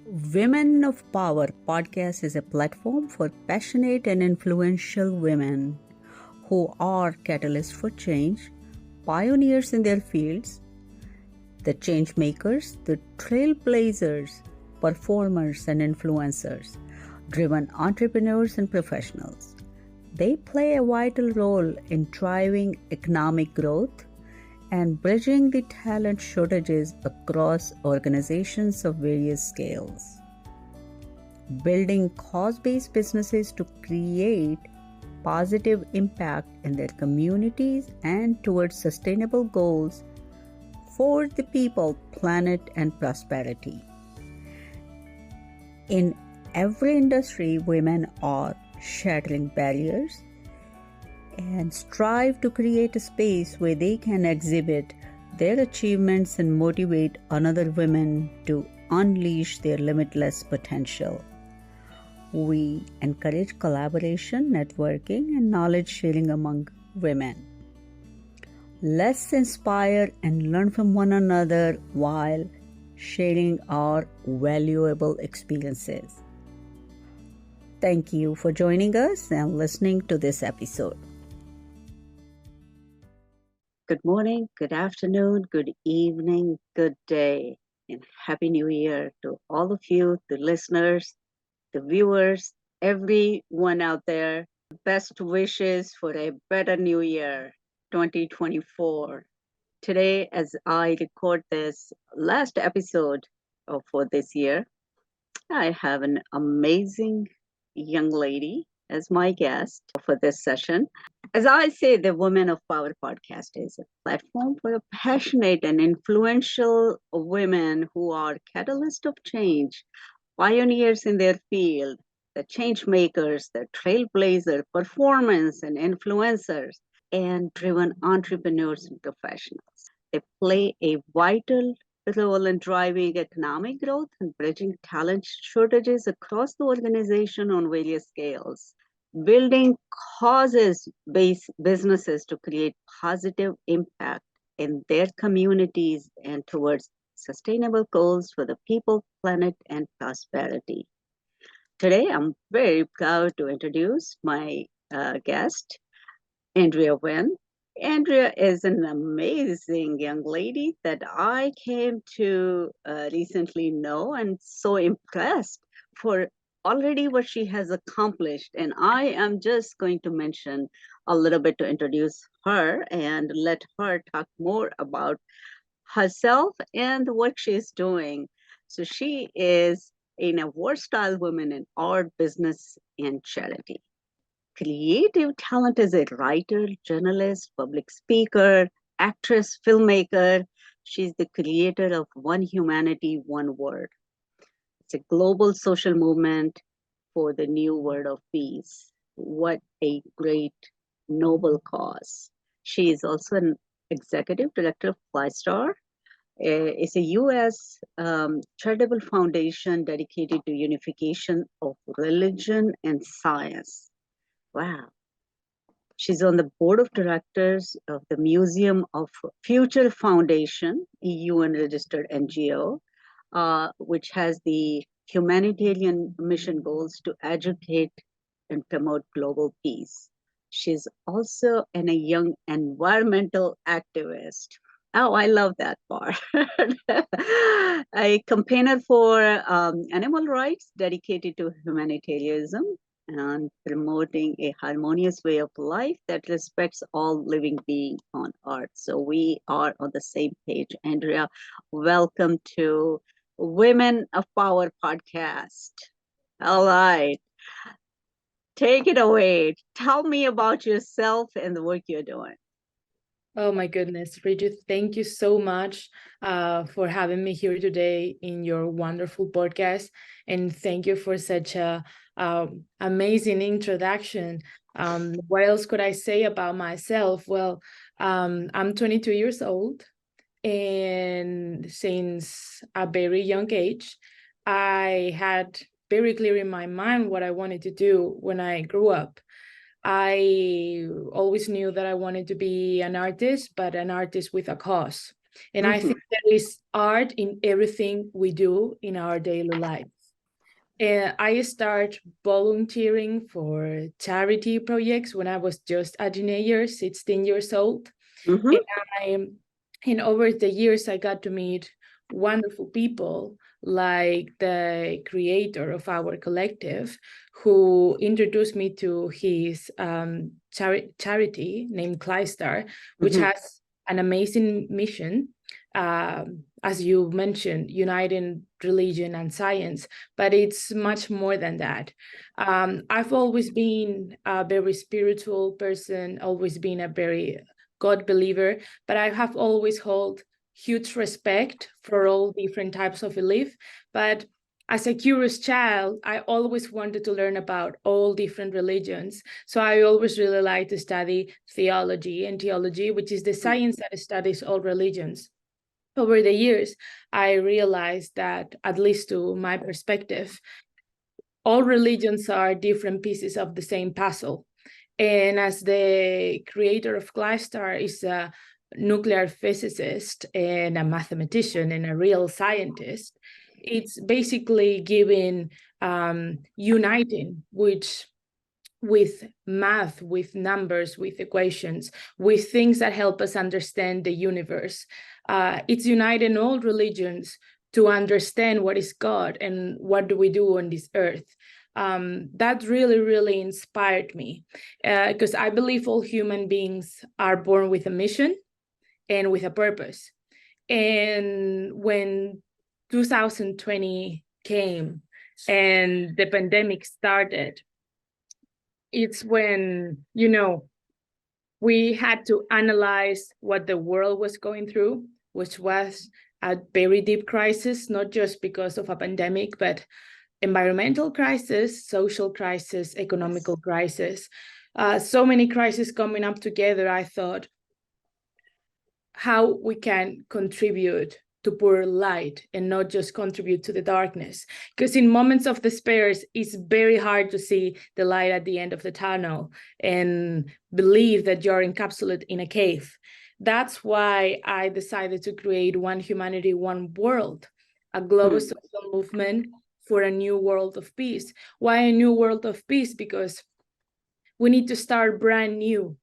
Women of Power podcast is a platform for passionate and influential women who are catalysts for change, pioneers in their fields, the change makers, the trailblazers, performers and influencers, driven entrepreneurs and professionals. They play a vital role in driving economic growth and bridging the talent shortages across organizations of various scales. Building cause-based businesses to create positive impact in their communities and towards sustainable goals for the people, planet, and prosperity. In every industry, women are shattering barriers and strive to create a space where they can exhibit their achievements and motivate other women to unleash their limitless potential. We encourage collaboration, networking, and knowledge sharing among women. Let's inspire and learn from one another while sharing our valuable experiences. Thank you for joining us and listening to this episode. Good morning, good afternoon, good evening, good day, and Happy New Year to all of you, the listeners, the viewers, everyone out there. Best wishes for a better new year, 2024. Today, as I record this last episode for this year, I have an amazing young lady as my guest for this session. As I say, the Women of Power podcast is a platform for passionate and influential women who are catalysts of change, pioneers in their field, the change makers, the trailblazer, performance and influencers, and driven entrepreneurs and professionals. They play a vital role in driving economic growth and bridging talent shortages across the organization on various scales. Building causes-based businesses to create positive impact in their communities and towards sustainable goals for the people, planet, and prosperity. Today, I'm very proud to introduce my guest, Andrea Wen. Andrea is an amazing young lady that I came to recently know and so impressed for already what she has accomplished. And I am just going to mention a little bit to introduce her and let her talk more about herself and the work she's doing. So she is a versatile woman in art, business, and charity. Creative talent as a writer, journalist, public speaker, actress, filmmaker. She's the creator of One Humanity, One Word. It's a global social movement for the new word of peace. What a great, noble cause. She is also an executive director of KLYSTAR. It's a U.S. charitable foundation dedicated to unification of religion and science. Wow. She's on the board of directors of the Museum of Future Foundation, UN registered NGO, which has the humanitarian mission goals to educate and promote global peace. She's also a young environmental activist. Oh, I love that part. A campaigner for animal rights dedicated to humanitarianism and promoting a harmonious way of life that respects all living beings on earth. So we are on the same page. Andrea, welcome to Women of Power podcast. All right. Take it away. Tell me about yourself and the work you're doing. Oh my goodness, Ritu, thank you so much for having me here today in your wonderful podcast. And thank you for such a amazing introduction. What else could I say about myself? Well, I'm 22 years old. And since a very young age, I had very clear in my mind what I wanted to do when I grew up. I always knew that I wanted to be an artist, but an artist with a cause. And I think there is art in everything we do in our daily life. I start volunteering for charity projects when I was just a teenager, 16 years old. Mm-hmm. And and over the years, I got to meet wonderful people like the creator of our collective, who introduced me to his charity named KLYSTAR, which Mm-hmm. has an amazing mission, as you mentioned, uniting religion and science, but it's much more than that. I've always been a very spiritual person, always been a very God believer, but I have always held huge respect for all different types of belief. But as a curious child, I always wanted to learn about all different religions. So I always really like to study theology and theology, which is the science that studies all religions. Over the years, I realized that, at least to my perspective, all religions are different pieces of the same puzzle. And as the creator of KLYSTAR is a nuclear physicist and a mathematician and a real scientist, it's basically giving, uniting, which with math, with numbers, with equations, with things that help us understand the universe. It's uniting all religions to understand what is God and what do we do on this earth. That really, really inspired me, because I believe all human beings are born with a mission and with a purpose. And when 2020 came and the pandemic started, it's when, we had to analyze what the world was going through, which was a very deep crisis, not just because of a pandemic, but environmental crisis, social crisis, economical crisis. So many crises coming up together. I thought how we can contribute to pour light and not just contribute to the darkness. Because in moments of despair, it's very hard to see the light at the end of the tunnel and believe that you're encapsulated in a cave. That's why I decided to create One Humanity, One World, a global social movement for a new world of peace. Why a new world of peace? Because we need to start brand new.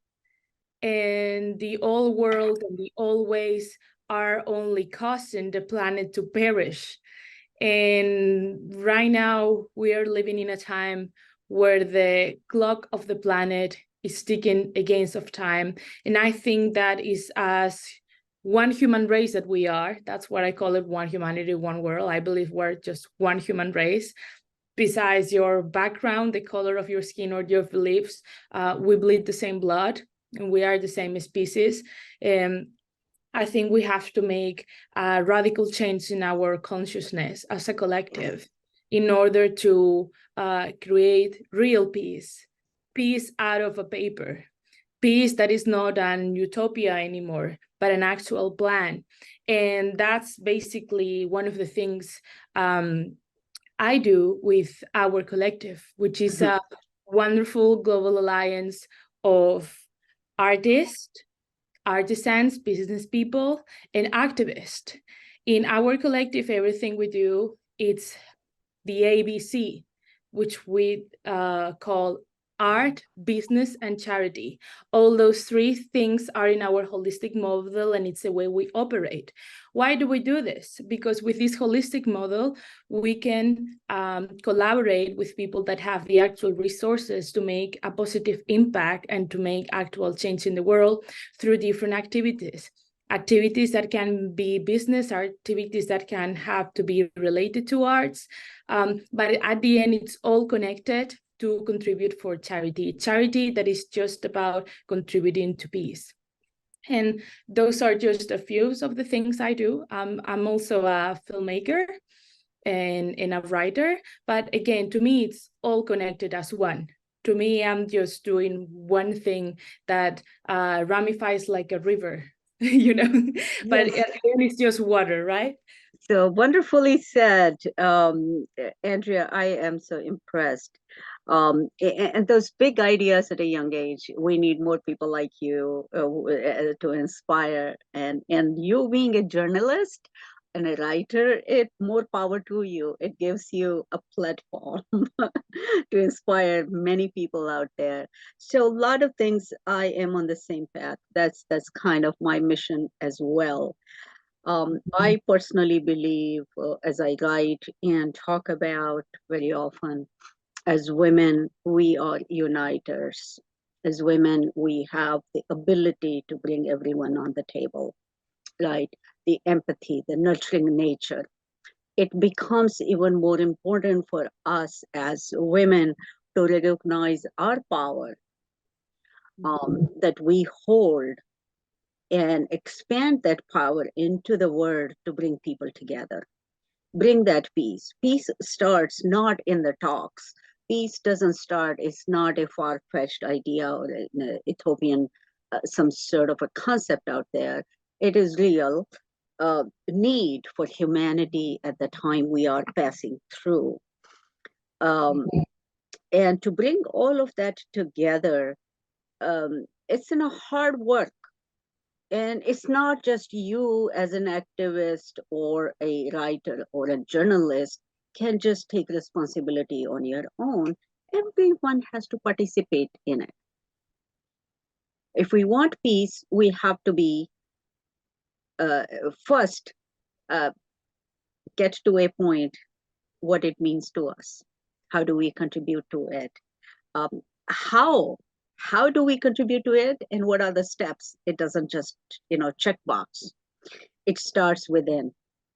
And the old world and the old ways are only causing the planet to perish. And right now, we are living in a time where the clock of the planet is ticking against of time. And I think that is, as one human race that we are, that's what I call it, one humanity, one world. I believe we're just one human race. Besides your background, the color of your skin, or your beliefs, we bleed the same blood and we are the same species. I think we have to make a radical change in our consciousness as a collective in order to create real peace, peace out of a paper, peace that is not an utopia anymore, but an actual plan. And that's basically one of the things I do with our collective, which is a wonderful global alliance of artists, artisans, business people, and activists. In our collective, everything we do, it's the ABC, which we call art, business, and charity. All those three things are in our holistic model, and it's the way we operate. Why do we do this? Because with this holistic model, we can collaborate with people that have the actual resources to make a positive impact and to make actual change in the world through different activities. Activities that can be business, activities that can have to be related to arts. But at the end, it's all connected to contribute for charity. Charity that is just about contributing to peace. And those are just a few of the things I do. I'm also a filmmaker and a writer. But again, to me, it's all connected as one. To me, I'm just doing one thing that ramifies like a river, but Yes. it's just water, right? So wonderfully said, Andrea. I am so impressed. And those big ideas at a young age, we need more people like you to inspire. And you being a journalist, and a writer, it more power to you. It gives you a platform to inspire many people out there. So a lot of things I am on the same path. That's kind of my mission as well. I personally believe, as I write and talk about very often, as women, we are uniters. As women, we have the ability to bring everyone on the table, right? The empathy, the nurturing nature. It becomes even more important for us as women to recognize our power that we hold and expand that power into the world to bring people together, bring that peace. Peace starts not in the talks. Peace doesn't start, it's not a far fetched idea or an utopian, some sort of a concept out there. It is real need for humanity at the time we are passing through. Um, and to bring all of that together, it's in a hard work. And it's not just you as an activist or a writer or a journalist can just take responsibility on your own. Everyone has to participate in it. If we want peace, we have to be uh, first uh, get to a point what it means to us. How do we contribute to it? Um, how how do we contribute to it, and what are the steps? It doesn't just check box. It starts within.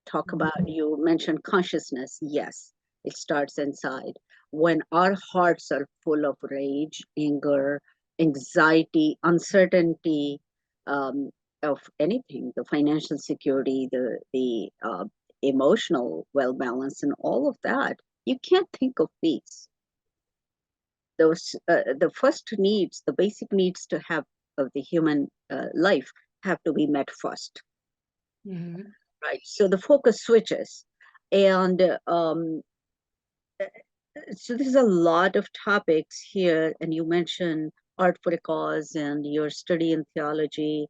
Talk about, you mentioned consciousness. Yes, it starts inside. When our hearts are full of rage, anger, anxiety, uncertainty, um, of anything, the financial security, the emotional well balance, and all of that, you can't think of peace. Those the first needs, the basic needs to have of the human life have to be met first, right? So the focus switches, and so there's a lot of topics here, and you mentioned art for a cause and your study in theology.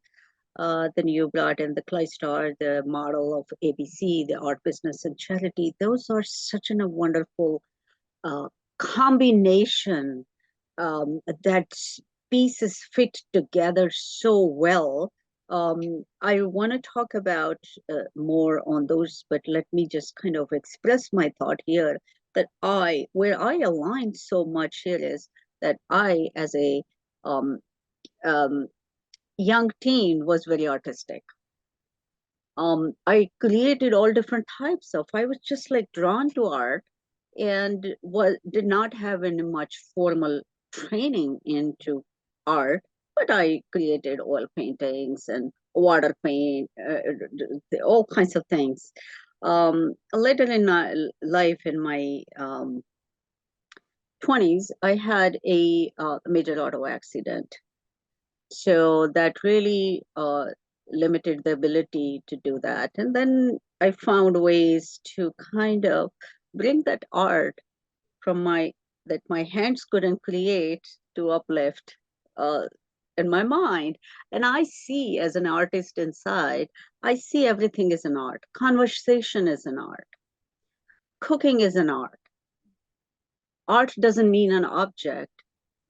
Then you brought in the KLYSTAR, the model of ABC, the art, business, and charity. Those are such a wonderful uh, combination that pieces fit together so well. I want to talk about more on those, but let me just kind of express my thought here that where I align so much here is that I, as a um, um, young teen, was very artistic. I created all different types of, I was just like drawn to art and did not have any much formal training into art, but I created oil paintings and water paint, all kinds of things. Later in my life, in my 20s, I had a major auto accident. So that really limited the ability to do that. And then I found ways to kind of bring that art from that my hands couldn't create to uplift uh, in my mind. And I see, as an artist inside, I see everything as an art. Conversation is an art. Cooking is an art. Art doesn't mean an object.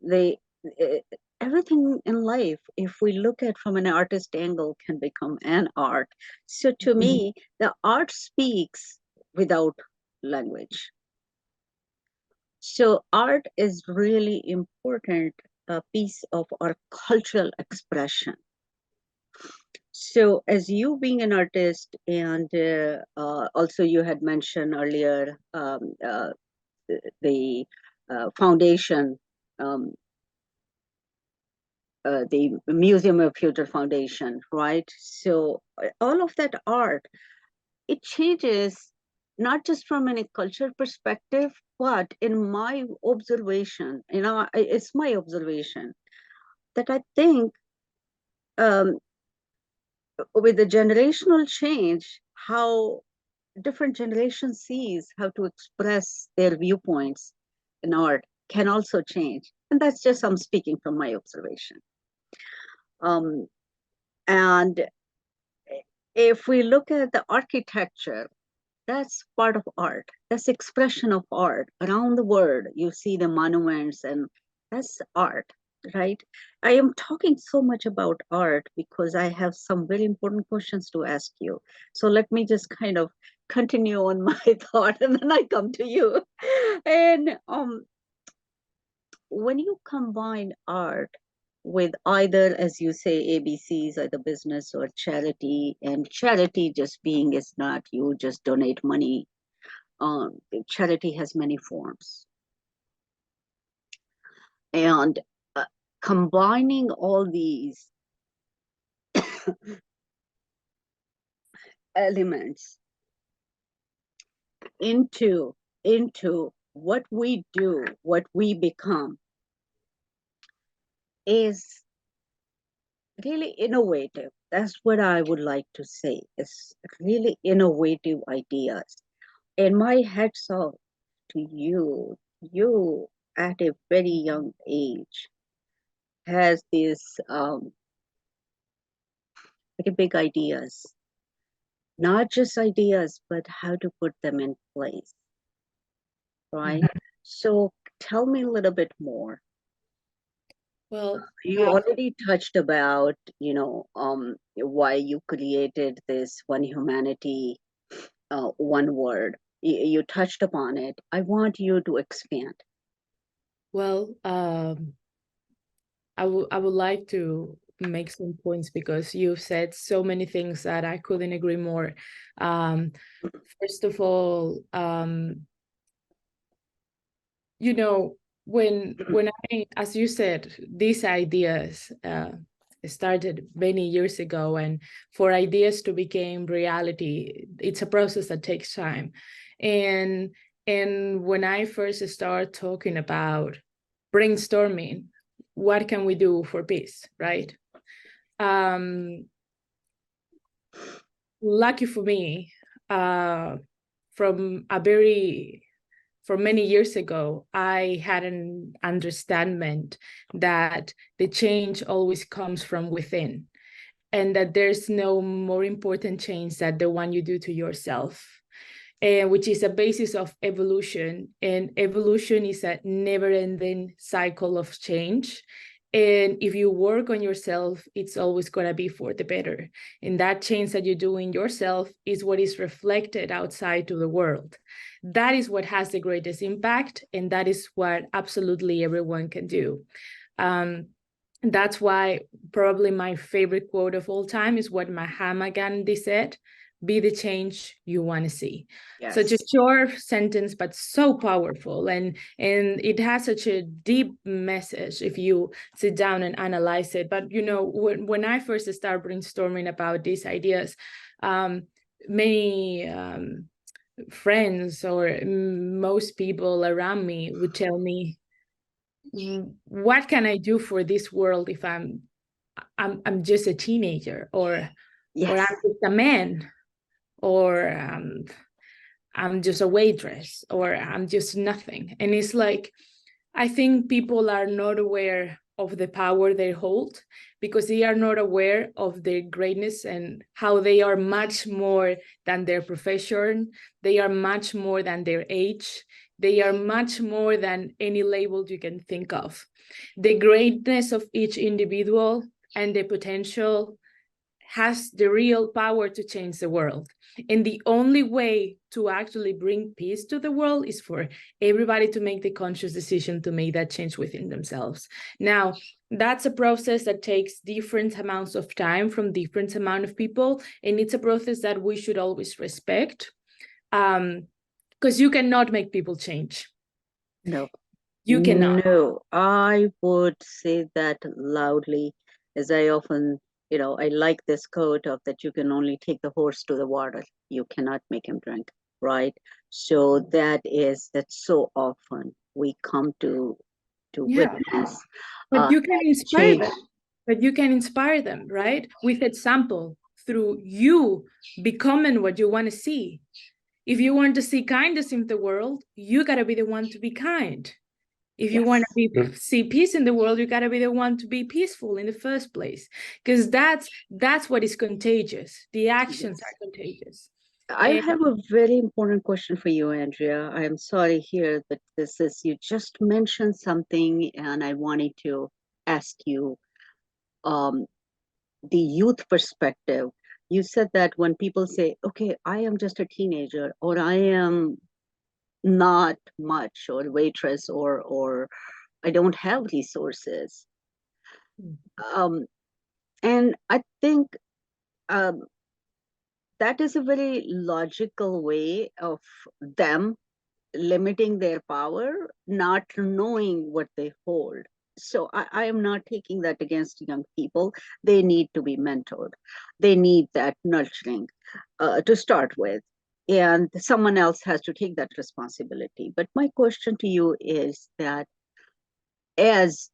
They eh, Everything in life, if we look at from an artist angle, can become an art. So to me, the art speaks without language. So art is really important piece of our cultural expression. So as you being an artist, and also you had mentioned earlier the foundation, um, the Museum of Future Foundation, right? So all of that art, it changes not just from a cultural perspective, but in my observation, it's my observation that I think um, with the generational change, how different generations sees how to express their viewpoints in art can also change. And that's just, I'm speaking from my observation. Um, and if we look at the architecture, that's part of art. That's expression of art. Around the world, you see the monuments, and that's art, right? I am talking so much about art because I have some very important questions to ask you. So let me just kind of continue on my thought, and then I come to you. And when you combine art with either, as you say, ABCs, either business or charity, and charity just being is not you just donate money. Charity has many forms. And combining all these elements into what we do, what we become, is really innovative. That's what I would like to say. It's really innovative ideas. And my hats off to you. You, at a very young age, has these very big ideas. Not just ideas, but how to put them in place, right? Mhm. So tell me a little bit more. Well, You already touched about, why you created this one humanity, one word. You touched upon it. I want you to expand. well, I would like to make some points because you've said so many things that I couldn't agree more. Um, First of all, you know, when I, as you said, these ideas started many years ago, and for ideas to become reality, it's a process that takes time. And when I first started talking about brainstorming, what can we do for peace, right? Um, Lucky for me, from a very for many years ago, I had an understanding that the change always comes from within, and that there's no more important change than the one you do to yourself, which is a basis of evolution. And evolution is a never-ending cycle of change. And if you work on yourself, it's always going to be for the better. And that change that you do in yourself is what is reflected outside to the world. That is what has the greatest impact. And that is what absolutely everyone can do. That's why probably my favorite quote of all time is what Mahatma Gandhi said: be the change you want to see. Yes. Such a short sentence, but so powerful. And it has such a deep message if you sit down and analyze it. But, when I first started brainstorming about these ideas, many friends or most people around me would tell me, what can I do for this world if I'm just a teenager, or Yes. I'm just a man, or I'm just a waitress, or I'm just nothing. And it's like, I think people are not aware of the power they hold because they are not aware of their greatness and how they are much more than their profession. They are much more than their age. They are much more than any label you can think of. The greatness of each individual and the potential has the real power to change the world. And the only way to actually bring peace to the world is for everybody to make the conscious decision to make that change within themselves. Now, that's a process that takes different amounts of time from different amount of people. And it's a process that we should always respect, because you cannot make people change. No. You cannot. No, I would say that loudly, as I often, I like this quote of that you can only take the horse to the water. You cannot make him drink, right? So that's so often we come to Yeah. witness But you can inspire change. them. But you can inspire them, right? With example, through you becoming what you want to see. If you want to see kindness in the world, you got to be the one to be kind. If you Yes. want to see peace in the world, you got to be the one to be peaceful in the first place, because that's what is contagious. The actions are contagious. I And have a very important question for you, Andrea. I am sorry here that this is, you just mentioned something and I wanted to ask you um, the youth perspective. You said that when people say, okay, I am just a teenager, or I am not much, or waitress, or I don't have resources. Um, and I think um, that is a very logical way of them limiting their power, not knowing what they hold. So I am not taking that against young people. They need to be mentored. They need that nurturing to start with. And someone else has to take that responsibility. But my question to you is that as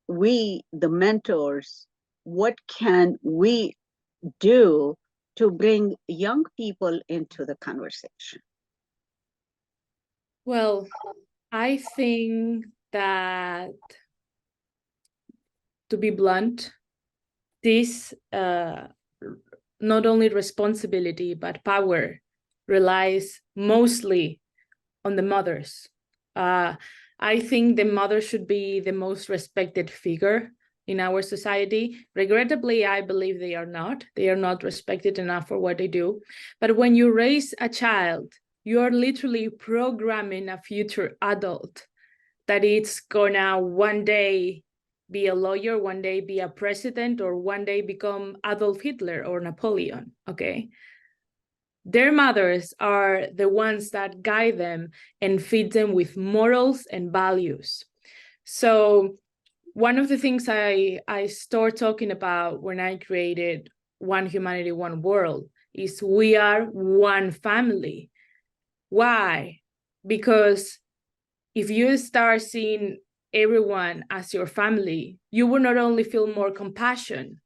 we, the mentors, what can we do to bring young people into the conversation? well, I think that, to be blunt, this not only responsibility but power relies mostly on the mothers. I think the mother should be the most respected figure in our society. Regrettably, I believe they are not. They are not respected enough for what they do. But when you raise a child, you are literally programming a future adult that it's gonna one day be a lawyer, one day be a president, or one day become Adolf Hitler or Napoleon, okay? Their mothers are the ones that guide them and feed them with morals and values. So one of the things I start talking about when I created One Humanity, One World is we are one family. Why? Because if you start seeing everyone as your family, you will not only feel more compassion,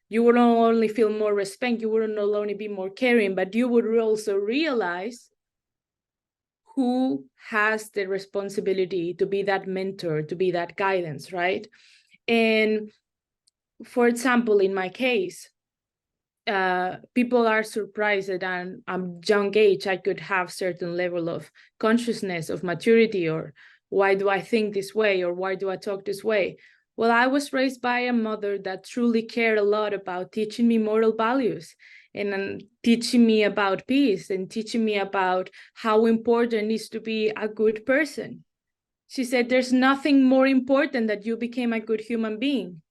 you will not only feel more respect, you will not only be more caring, but you would also realize who has the responsibility to be that mentor, to be that guidance, right? And for example, in my case, people are surprised that at a young age I could have certain level of consciousness, of maturity, or why do I think this way, or why do I talk this way? Well, I was raised by a mother that truly cared a lot about teaching me moral values and teaching me about peace and teaching me about how important it is to be a good person. She said, there's nothing more important that you became a good human being.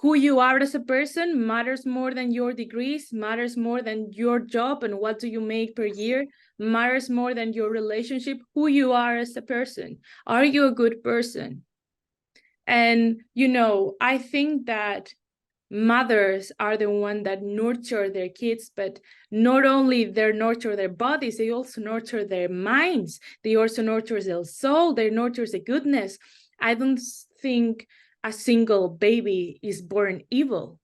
Who you are as a person matters more than your degrees, matters more than your job and what do you make per year, matters more than your relationship, who you are as a person. Are you a good person? And, I think that mothers are the one that nurture their kids, but not only they nurture their bodies, they also nurture their minds. They also nurture their soul. They nurture the goodness. I don't think a single baby is born evil.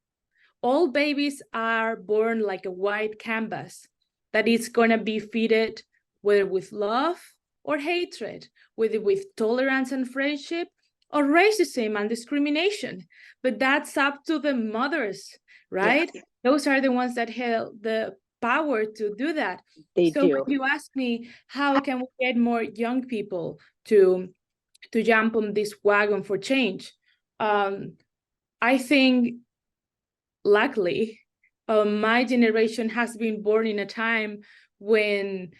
All babies are born like a white canvas that is going to be fed whether with love or hatred, whether with tolerance and friendship or racism and discrimination. But that's up to the mothers, right? Yes, Those are the ones that have the power to do that. they So do. when you ask me, how can we get more young people to jump on this wagon for change? I think, luckily, my generation has been born in a time when,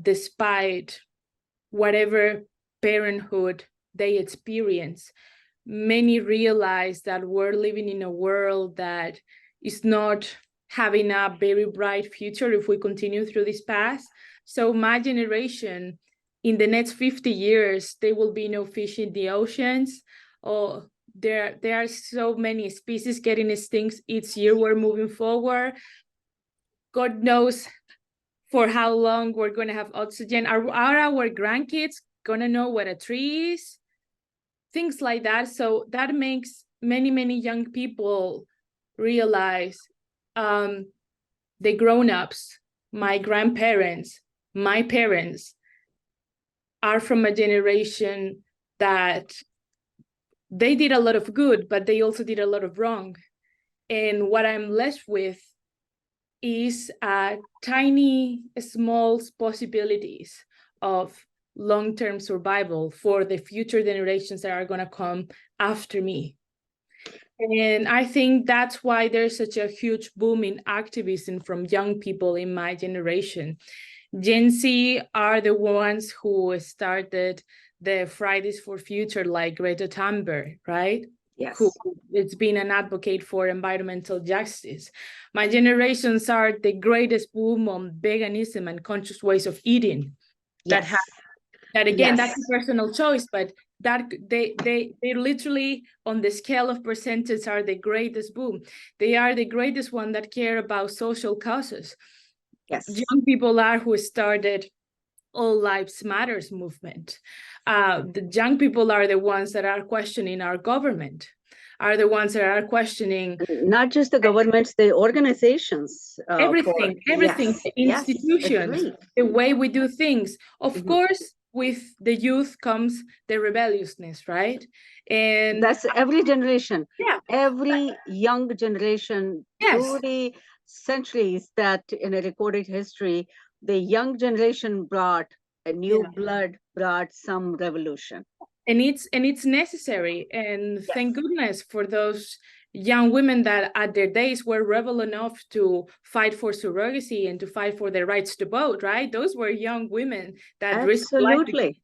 despite whatever parenthood they experience, many realize that we're living in a world that is not having a very bright future if we continue through this path. So my generation, in the next 50 years, there will be no fish in the oceans, or there are so many species getting extinct each year. We're moving forward. God knows for how long we're going to have oxygen. Are our grandkids going to know what a tree is? Things like that. So that makes many young people realize, the grown-ups, my grandparents, my parents, are from a generation that they did a lot of good, but they also did a lot of wrong. And what I'm left with is tiny, small possibilities of long-term survival for the future generations that are going to come after me. And I think that's why there's such a huge boom in activism from young people in my generation. Gen Z are the ones who started the Fridays for Future, like Greta Thunberg, right? Yes. Who it's been an advocate for environmental justice. My generations are the greatest boom on veganism and conscious ways of eating. Yes. That again, Yes. that's a personal choice, but that they literally on the scale of percentage are the greatest boom. They are the greatest one that care about social causes. Yes. Young people are who started All Lives Matters movement. The young people are the ones that are questioning our government, are the ones that are questioning not just the governments, the organizations. everything, yes, the institutions, yes, the way we do things. Of Mhm. course, with the youth comes the rebelliousness, right? And That's every generation. yeah, Every young generation yes, through the centuries that in a recorded history, the young generation brought a new yeah. blood, brought some revolution. And it's necessary. And Yes. thank goodness for those young women that at their days were rebel enough to fight for surrogacy and to fight for their rights to vote, right? Those were young women that risked life. Absolutely.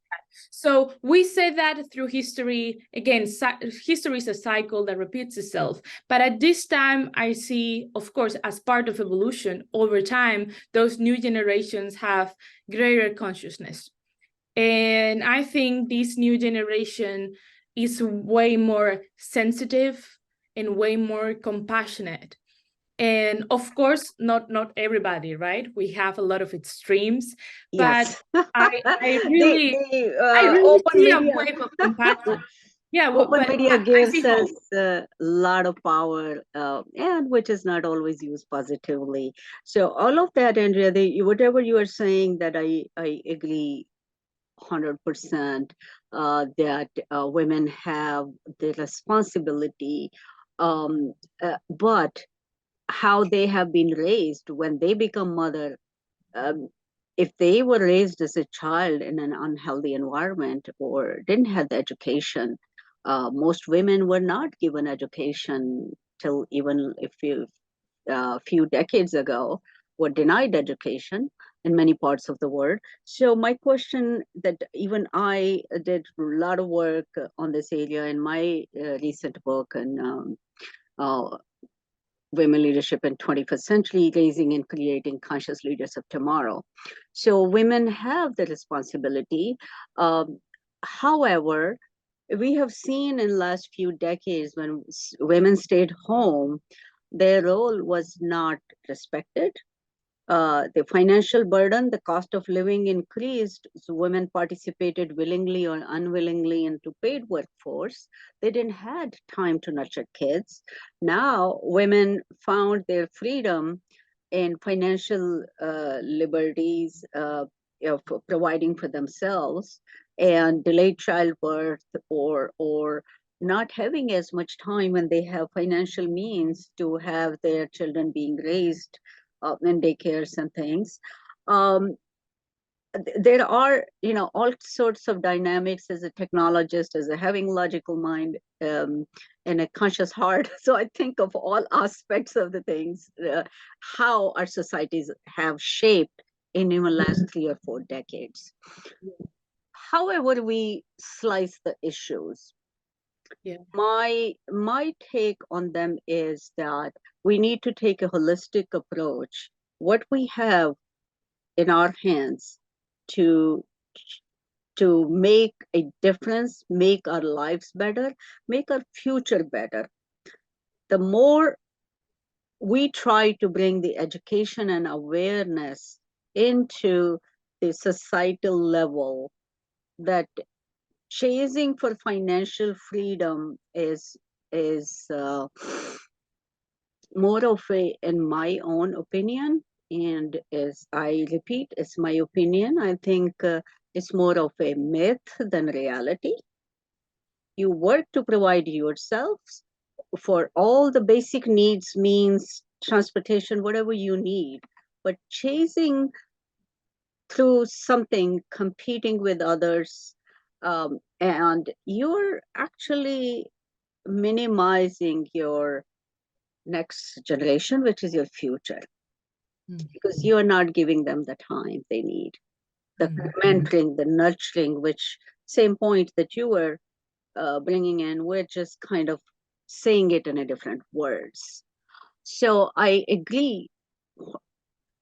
So we say that through history, again, history is a cycle that repeats itself. But at this time, I see, of course, as part of evolution over time, those new generations have greater consciousness. And I think this new generation is way more sensitive and way more compassionate. And of course, not everybody, right? We have a lot of extremes, but Yes. I really Open see a media. wave of compassion. Yeah, Open but media I gives see hope. us a lot of power, and which is not always used positively. So all of that, Andrea, whatever you are saying, that I agree 100%, that women have the responsibility, um, but how they have been raised when they become mother, um, if they were raised as a child in an unhealthy environment or didn't have the education, most women were not given education till even a few decades ago, were denied education in many parts of the world. So my question, that even I did a lot of work on this area in my recent book, and uh, women leadership in 21st century, raising and creating conscious leaders of tomorrow. So women have the responsibility. Um, However, we have seen in the last few decades, when women stayed home, their role was not respected. The financial burden, the cost of living increased, so women participated willingly or unwillingly into paid workforce. They didn't had time to nurture kids. Now women found their freedom in financial liberties, for providing for themselves, and delayed childbirth, or not having as much time when they have financial means to have their children being raised in daycares and things. Um, there are, all sorts of dynamics as a technologist, as a having logical mind, and a conscious heart. So I think of all aspects of the things, how our societies have shaped in even last 3 or 4 decades. However we slice the issues, Yeah. my take on them is that we need to take a holistic approach. What we have in our hands to make a difference, make our lives better, make our future better. The more we try to bring the education and awareness into the societal level, that chasing for financial freedom is more of a, in my own opinion, and as I repeat, it's my opinion. I think is more of a myth than reality. You work to provide yourselves for all the basic needs, means, transportation, whatever you need. But chasing through something, competing with others, and you're actually minimizing your next generation, which is your future, because you're not giving them the time they need, the mentoring, the nurturing, which same point that you were bringing in, we're just kind of saying it in a different words. So I agree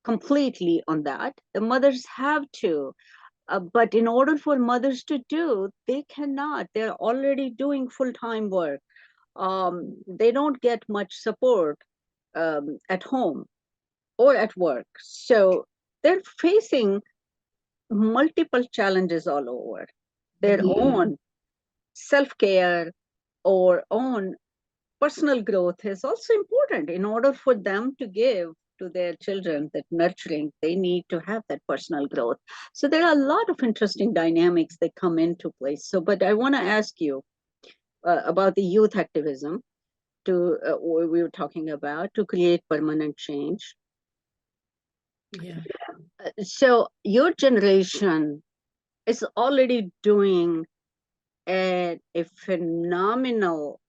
completely on that. The mothers have to, but in order for mothers to do, they cannot. They're already doing full-time work. They don't get much support at home or at work. So they're facing multiple challenges all over. Their own self-care or own personal growth is also important. In order for them to give to their children that nurturing, they need to have that personal growth. So there are a lot of interesting dynamics that come into place. So, but I want to ask you about the youth activism to we were talking about to create permanent change. Yeah. So your generation is already doing a phenomenal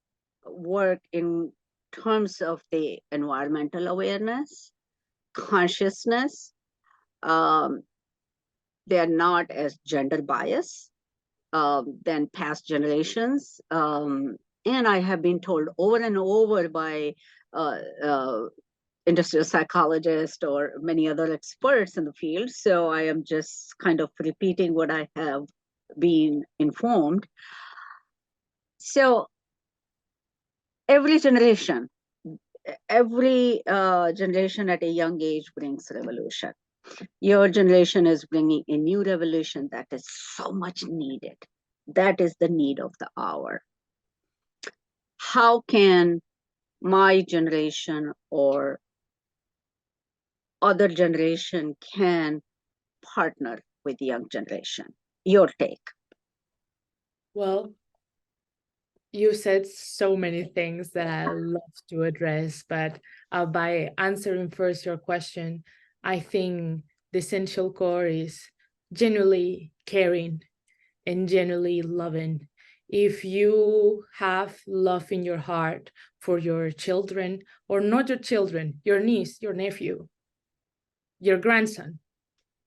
work in terms of the environmental awareness, consciousness. Um, they are not as gender biased than past generations. And I have been told over and over by uh, uh, industrial psychologists or many other experts in the field. So I am just kind of repeating what I have been informed. So every generation, every generation at a young age brings revolution. Your generation is bringing a new revolution that is so much needed. That is the need of the hour. How can my generation or other generation can partner with the young generation? Your take. Well, you said so many things that I love to address, but by answering first your question, I think the essential core is genuinely caring and genuinely loving. If you have love in your heart for your children, or not your children, your niece, your nephew, your grandson,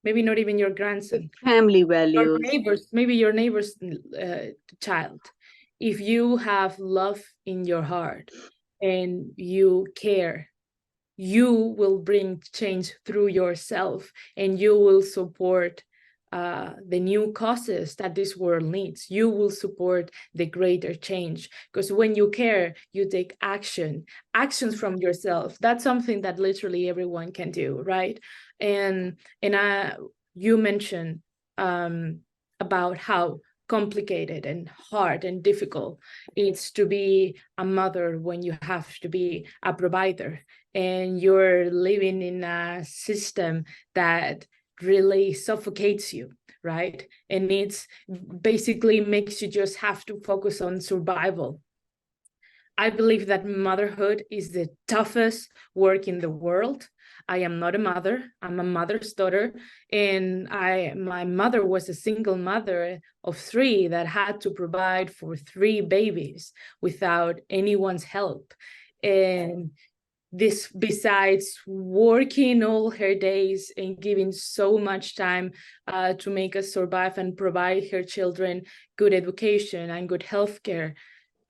maybe not even your grandson, Family values. your neighbors, maybe your neighbor's child. If you have love in your heart and you care, you will bring change through yourself, and you will support the new causes that this world needs. You will support the greater change, because when you care, you take actions from yourself. That's something that literally everyone can do, right? And you mentioned about how complicated and hard and difficult it's to be a mother when you have to be a provider, and you're living in a system that really suffocates you, right? And it's basically makes you just have to focus on survival. I believe that motherhood is the toughest work in the world. I am not a mother. I'm a mother's daughter. And my mother was a single mother of 3 that had to provide for 3 babies without anyone's help. And this, besides working all her days and giving so much time to make us survive and provide her children good education and good healthcare,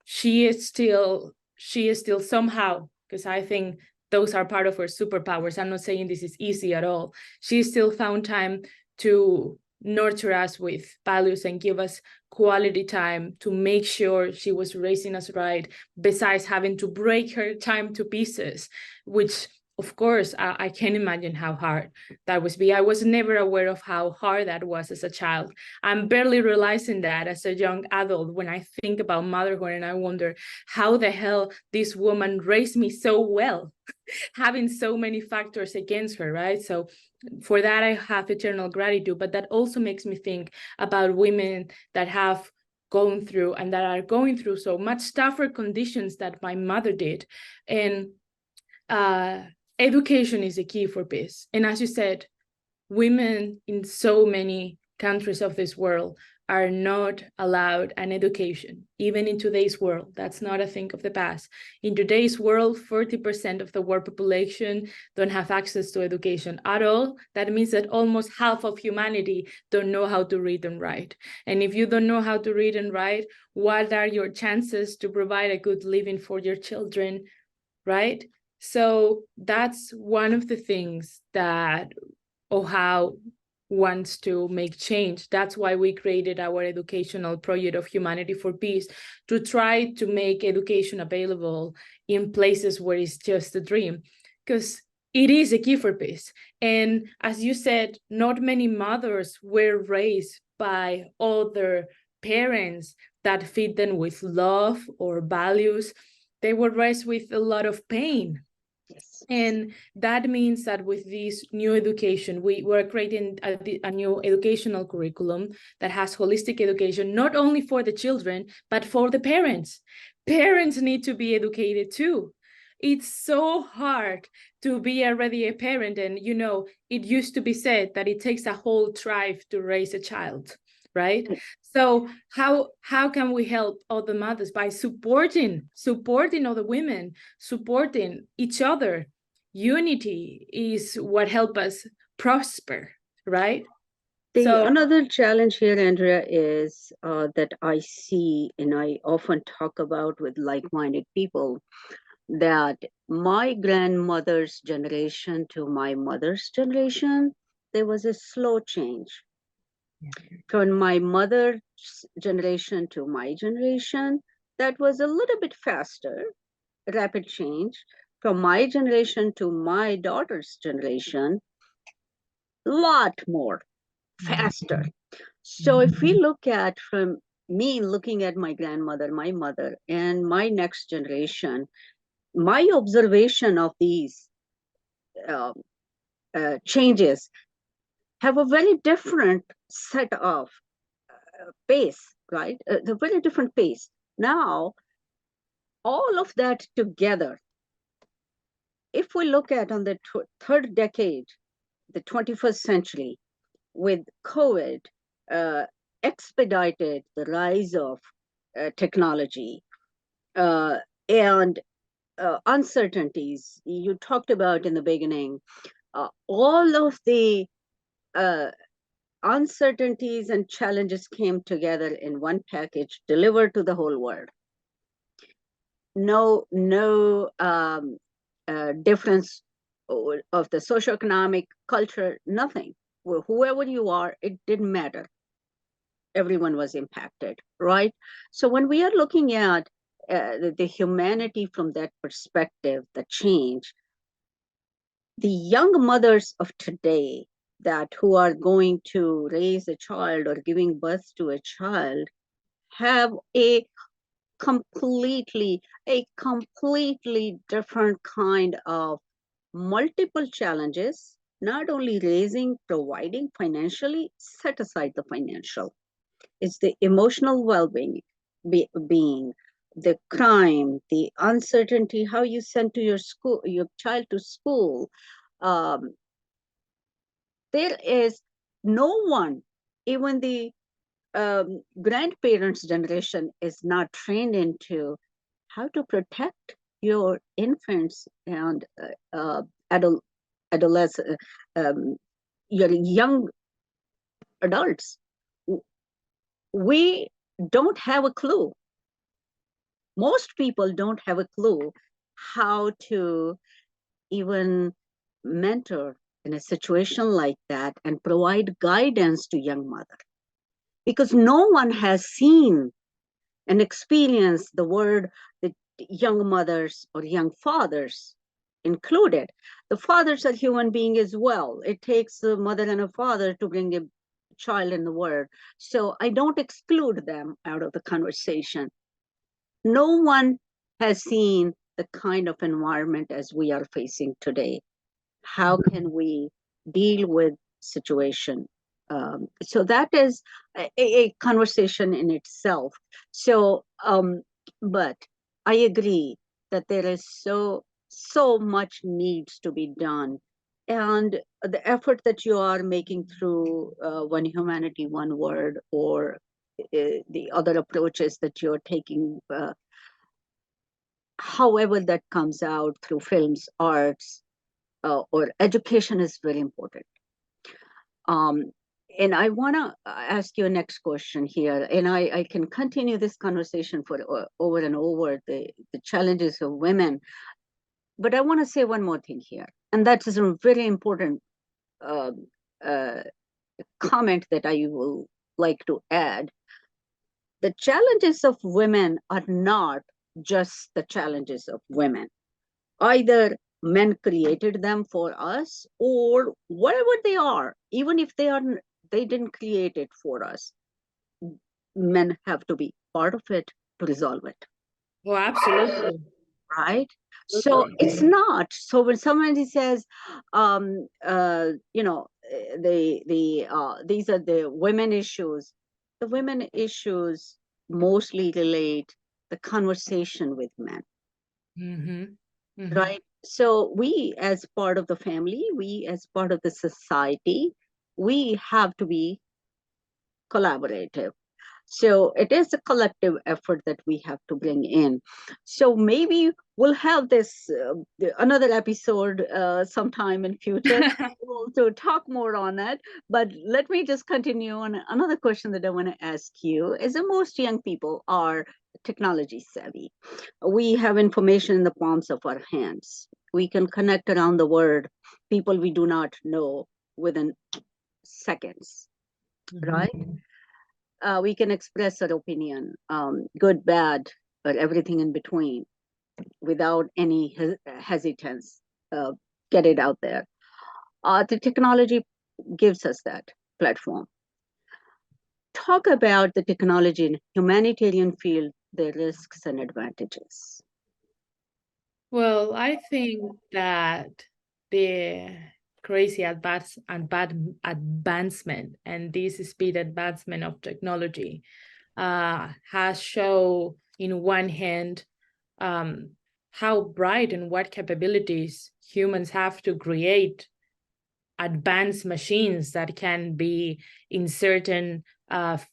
she is still somehow, because I think those are part of her superpowers. I'm not saying this is easy at all. She still found time to nurture us with values and give us quality time to make sure she was raising us right, besides having to break her time to pieces, which of course, I can't imagine how hard that was. I was never aware of how hard that was as a child. I'm barely realizing that as a young adult when I think about motherhood, and I wonder how the hell this woman raised me so well, having so many factors against her, right? So for that I have eternal gratitude, but that also makes me think about women that have gone through and that are going through so much tougher conditions that my mother did. And education is a key for peace. And as you said, women in so many countries of this world are not allowed an education, even in today's world. That's not a thing of the past. In today's world, 40% of the world population don't have access to education at all. That means that almost half of humanity don't know how to read and write. And if you don't know how to read and write, what are your chances to provide a good living for your children, right? So that's one of the things that OHOW wants to make change. That's why we created our educational project of Humanity for Peace, to try to make education available in places where it's just a dream, because it is a key for peace. And as you said, not many mothers were raised by other parents that feed them with love or values. They were raised with a lot of pain. Yes. And that means that with this new education, we're creating a new educational curriculum that has holistic education, not only for the children, but for the parents. Parents need to be educated too. It's so hard to be already a parent. And, you know, it used to be said that it takes a whole tribe to raise a child, right? So how can we help other mothers? By supporting other women, supporting each other. Unity is what helps us prosper, right? Another challenge here, Andrea, is that I see and I often talk about with like-minded people, that my grandmother's generation to my mother's generation, there was a slow change. From my mother's generation to my generation, that was a little bit faster, rapid change. From my generation to my daughter's generation, a lot more faster. So if we look at, from me looking at my grandmother, my mother, and my next generation, my observation of these uh, changes have a very different set of pace, right? The very different pace. Now, all of that together, if we look at on the third decade, the 21st century, with COVID, uh, expedited the rise of technology and uncertainties you talked about in the beginning, all of the uh, uncertainties and challenges came together in one package delivered to the whole world. No difference of the socioeconomic culture, nothing. Whoever you are, it didn't matter. Everyone was impacted, right? So when we are looking at the humanity from that perspective, the change, the young mothers of today that who are going to raise a child or giving birth to a child have a completely different kind of multiple challenges, not only raising, providing financially, set aside the financial. It's the emotional well-being, being, the crime, the uncertainty, how you send to your child to school. Um, there is no one, even the grandparents' generation is not trained into how to protect your infants and adolescent, your young adults. We don't have a clue. Most people don't have a clue how to even mentor in a situation like that and provide guidance to young mother, because no one has seen and experienced the word that young mothers or young fathers included. The fathers are human beings as well. It takes a mother and a father to bring a child in the world. So I don't exclude them out of the conversation. No one has seen the kind of environment as we are facing today. How can we deal with situation. So that is a conversation in itself. So, but I agree that there is so much needs to be done, and the effort that you are making through One Humanity, One Word, or the other approaches that you're taking, however that comes out through films, arts, or education, is very important. Um, and I want to ask you a next question here, and I can continue this conversation for over and over, the challenges of women. But I want to say one more thing here, and that is a very important uh, uh, comment that I will like to add. The challenges of women are not just the challenges of women. Either men created them for us, or whatever they are, even if they didn't create it for us, men have to be part of it to resolve it. Oh, absolutely. Right? So Absolutely. it's not. So when somebody says, these are the women issues, the women issues mostly relate the conversation with men. Mm-hmm. Mm-hmm. Right? So we, as part of the family, we, as part of the society, we have to be collaborative. So it is a collective effort that we have to bring in. So maybe we'll have this another episode sometime in future to talk more on that. But let me just continue on another question that I want to ask you. Is that most young people are technology savvy. We have information in the palms of our hands. We can connect around the world, people we do not know, within seconds, right? Mm-hmm. We can express our opinion, good, bad, or everything in between, without any hesitance. Uh, get it out there. The technology gives us that platform. Talk about the technology in humanitarian field, the risks and advantages. Well, I think that the crazy advancement and this speed advancement of technology has shown, in one hand, how bright and what capabilities humans have to create advanced machines that can be in certain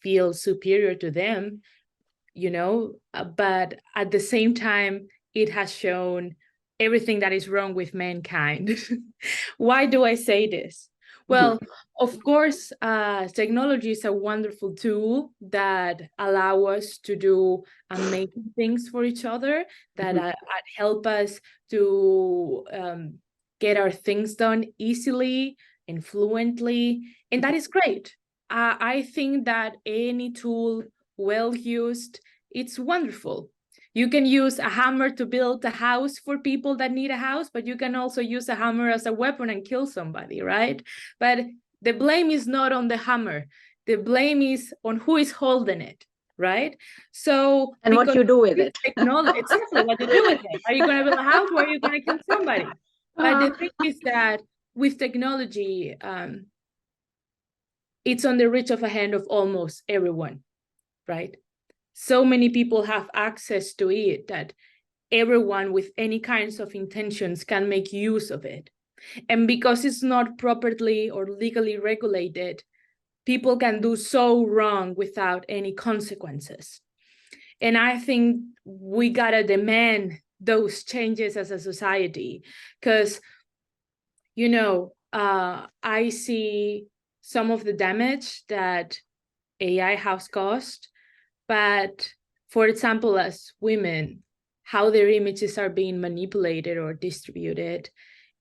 fields superior to them, but at the same time, it has shown everything that is wrong with mankind. Why do I say this? Well, of course, technology is a wonderful tool that allow us to do amazing things for each other, that help us to get our things done easily and fluently, and that is great. I think that any tool well used, it's wonderful. You can use a hammer to build a house for people that need a house, but you can also use a hammer as a weapon and kill somebody, right? But the blame is not on the hammer. The blame is on who is holding it, right? So And what you do with it. technology, exactly what you do with it. Are you going to build a house or are you going to kill somebody? But the thing is that with technology, it's on the reach of a hand of almost everyone, right? So many people have access to it that everyone with any kinds of intentions can make use of it. And because it's not properly or legally regulated, people can do so wrong without any consequences. And I think we gotta demand those changes as a society, because, I see some of the damage that AI has caused. But for example, as women, how their images are being manipulated or distributed,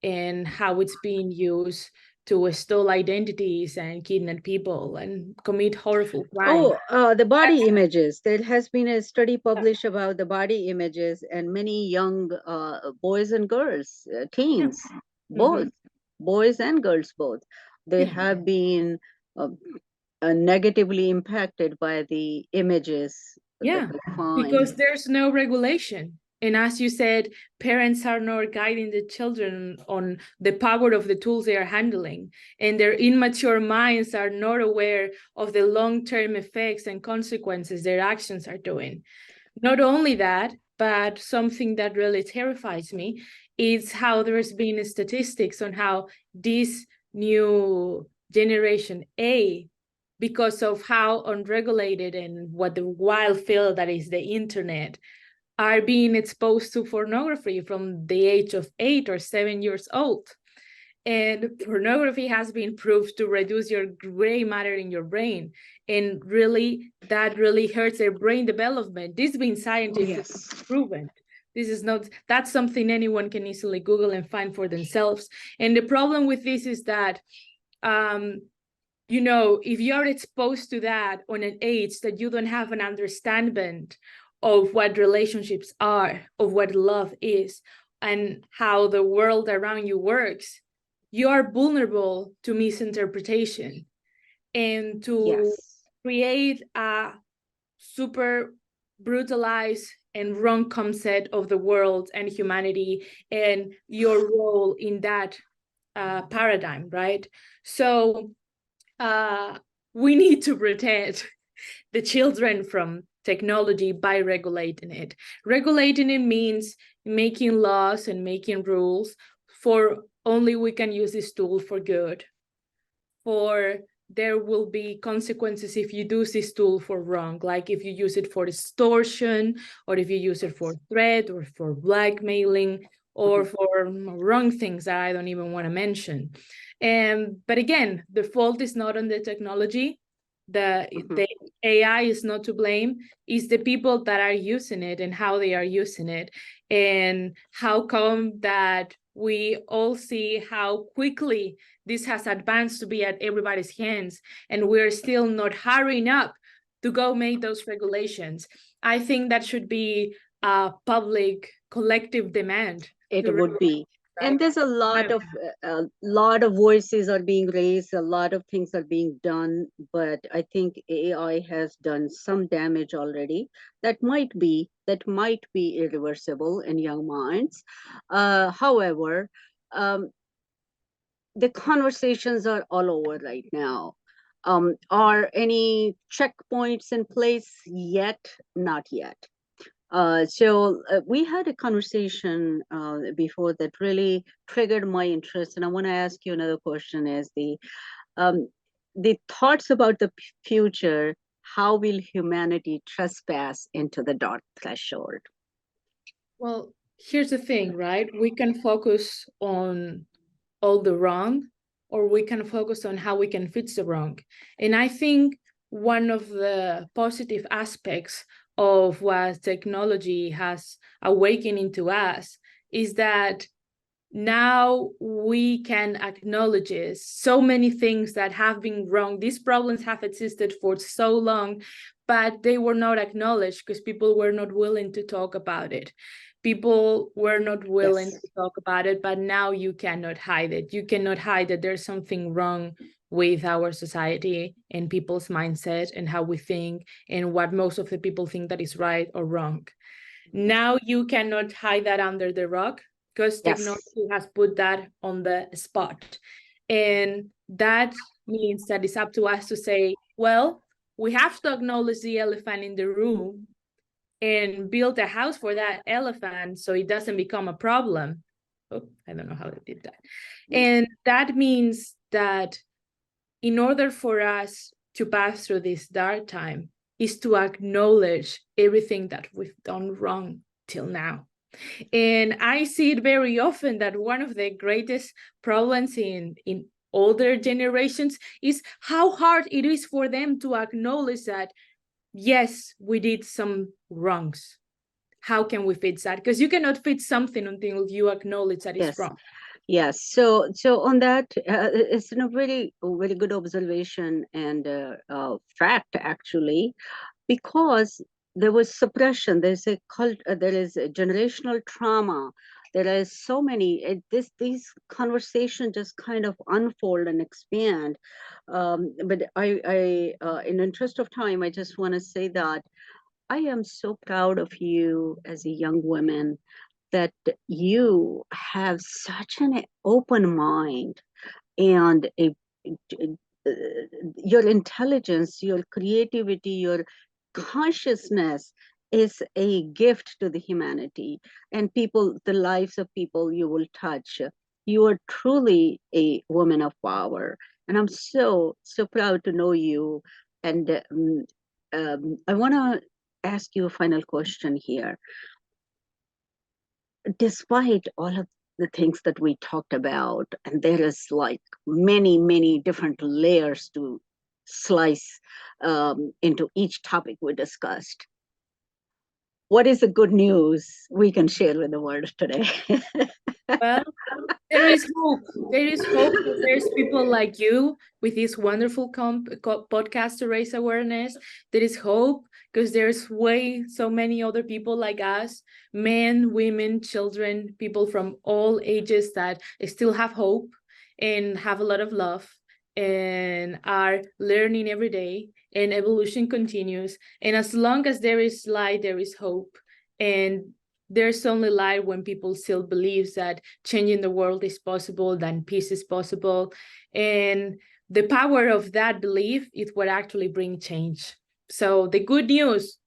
and how it's being used to steal identities and kidnap people and commit horrible crimes. The body images. There has been a study published about the body images, and many young boys and girls, teens, both, boys and girls both, they have been uh, negatively impacted by the images that Yeah, they find. because there's no regulation. And as you said, parents are not guiding the children on the power of the tools they are handling, and their immature minds are not aware of the long-term effects and consequences their actions are doing. Not only that, but something that really terrifies me is how there's been statistics on how this new generation A, because of how unregulated and what the wild field that is the internet, are being exposed to pornography from the age of 8 or 7 years old. And pornography has been proved to reduce your gray matter in your brain. And really, that really hurts their brain development. This has been scientifically proven. This is not, that's something anyone can easily Google and find for themselves. And the problem with this is that, you know, if you're exposed to that on an age that you don't have an understanding of what relationships are, of what love is, and how the world around you works, you are vulnerable to misinterpretation and to create a super brutalized and wrong concept of the world and humanity and your role in that paradigm, right? So we need to protect the children from technology by regulating it. Regulating it means making laws and making rules for only we can use this tool for good. For there will be consequences if you use this tool for wrong, like if you use it for extortion, or if you use it for threat, or for blackmailing, or for wrong things that I don't even want to mention. But again, the fault is not on the technology. The AI is not to blame. It's the people that are using it and how they are using it. And how come that we all see how quickly this has advanced to be at everybody's hands, and we're still not hurrying up to go make those regulations. I think that should be a public collective demand. It would be. And there's a lot of voices are being raised, a lot of things are being done, but I think AI has done some damage already that might be irreversible in young minds. However, the conversations are all over right now. Are any checkpoints in place yet? Not yet. So we had a conversation before that really triggered my interest, and I want to ask you another question: is the thoughts about the future? How will humanity trespass into the dark threshold? Well, here's the thing, right? We can focus on all the wrong, or we can focus on how we can fix the wrong. And I think one of the positive aspects of what technology has awakened into us is that now we can acknowledge so many things that have been wrong. These problems have existed for so long, but they were not acknowledged because people were not willing to talk about it. People were not willing to talk about it, but now you cannot hide it. You cannot hide that there's something wrong with our society and people's mindset and how we think and what most of the people think that is right or wrong. Now you cannot hide that under the rug because technology has put that on the spot. And that means that it's up to us to say, well, we have to acknowledge the elephant in the room and build a house for that elephant so it doesn't become a problem. Oh, I don't know how they did that. And that means that in order for us to pass through this dark time is to acknowledge everything that we've done wrong till now. And I see it very often that one of the greatest problems in older generations is how hard it is for them to acknowledge that, yes, we did some wrongs. How can we fix that? Because you cannot fix something until you acknowledge that it's wrong. Yes. So on that, it's a very good observation and fact actually, because there was suppression. There's a there is a generational trauma. There is so many. These conversations just kind of unfold and expand. But I in interest of time, I just want to say that I am so proud of you as a young woman that you have such an open mind and uh, your intelligence, your creativity, your consciousness is a gift to the humanity and people, the lives of people you will touch. You are truly a woman of power. And I'm so proud to know you. And I want to ask you a final question here. Despite all of the things that we talked about, and there is like many different layers to slice into each topic we discussed, what is the good news we can share with the world today? Well, there is hope. There is hope. There's people like you with this wonderful podcast to raise awareness. There is hope because there's so many other people like us, men, women, children, people from all ages that still have hope and have a lot of love and are learning every day, and evolution continues. And as long as there is light, there is hope. And there's only light when people still believe that changing the world is possible, that peace is possible. And the power of that belief is what actually brings change. So the good news,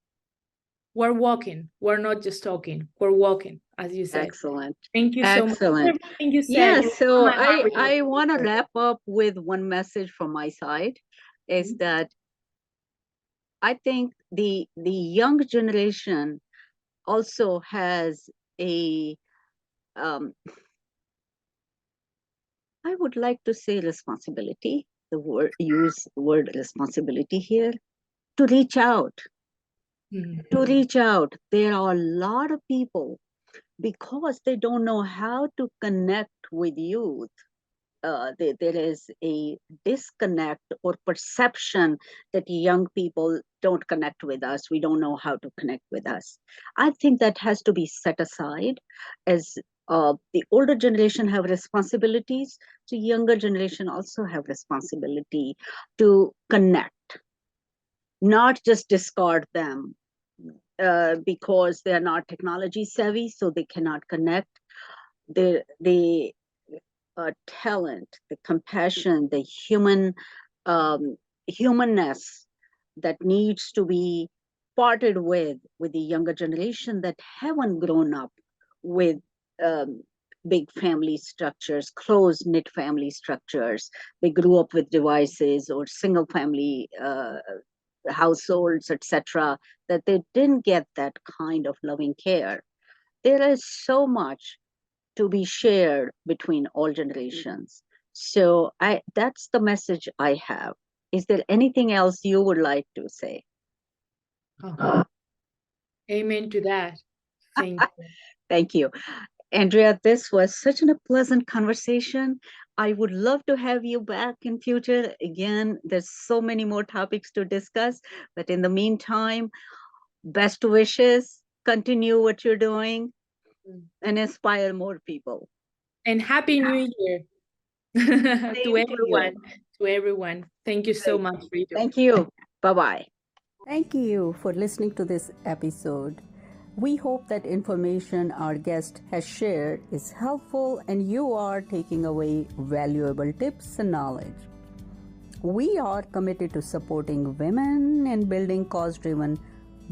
we're walking. We're not just talking. We're walking, as you said. Excellent. Thank you so much for Excellent. everything you said. Yeah, You so warmed my heart, Ritu. I want to wrap up with one message from my side is that I think the young generation also has a I would like to say responsibility, use word responsibility here, to reach out. To reach out. There are a lot of people because they don't know how to connect with youth. There is a disconnect or perception that young people don't connect with us. We don't know how to connect with us. I think that has to be set aside as the older generation have responsibilities, so younger generation also have responsibility to connect, not just discard them because they are not technology savvy, so they cannot connect. The talent, the compassion, the humanness that needs to be parted with the younger generation that haven't grown up with um, big family structures, close knit family structures. They grew up with devices or single family households, etc. That they didn't get that kind of loving care. There is so much to be shared between all generations. So that's the message I have. Is there anything else you would like to say? Oh, amen to that. Thank you. Thank you. Andrea, this was such a pleasant conversation. I would love to have you back in future. Again, there's so many more topics to discuss, but in the meantime, best wishes, continue what you're doing and inspire more people. And Happy New Year to Same to you. everyone. To everyone. Thank you so much, Ritu. Thank you. Bye-bye. Thank you for listening to this episode. We hope that information our guest has shared is helpful and you are taking away valuable tips and knowledge. We are committed to supporting women and building cause-driven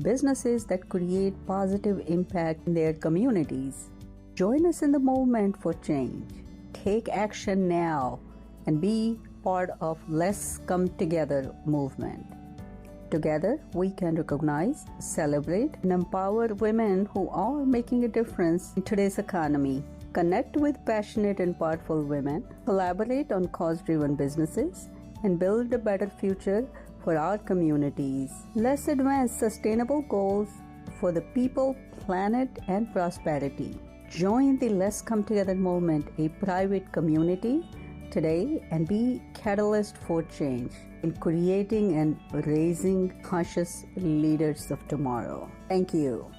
businesses that create positive impact in their communities. Join us in the movement for change. Take action now and be part of Let's Come Together movement. Together, we can recognize, celebrate, and empower women who are making a difference in today's economy. Connect with passionate and powerful women, collaborate on cause-driven businesses, and build a better future for our communities. Let's advance sustainable goals for the people, planet, and prosperity. Join the Let's Come Together movement, a private community, today and be catalyst for change in creating and raising conscious leaders of tomorrow. Thank you.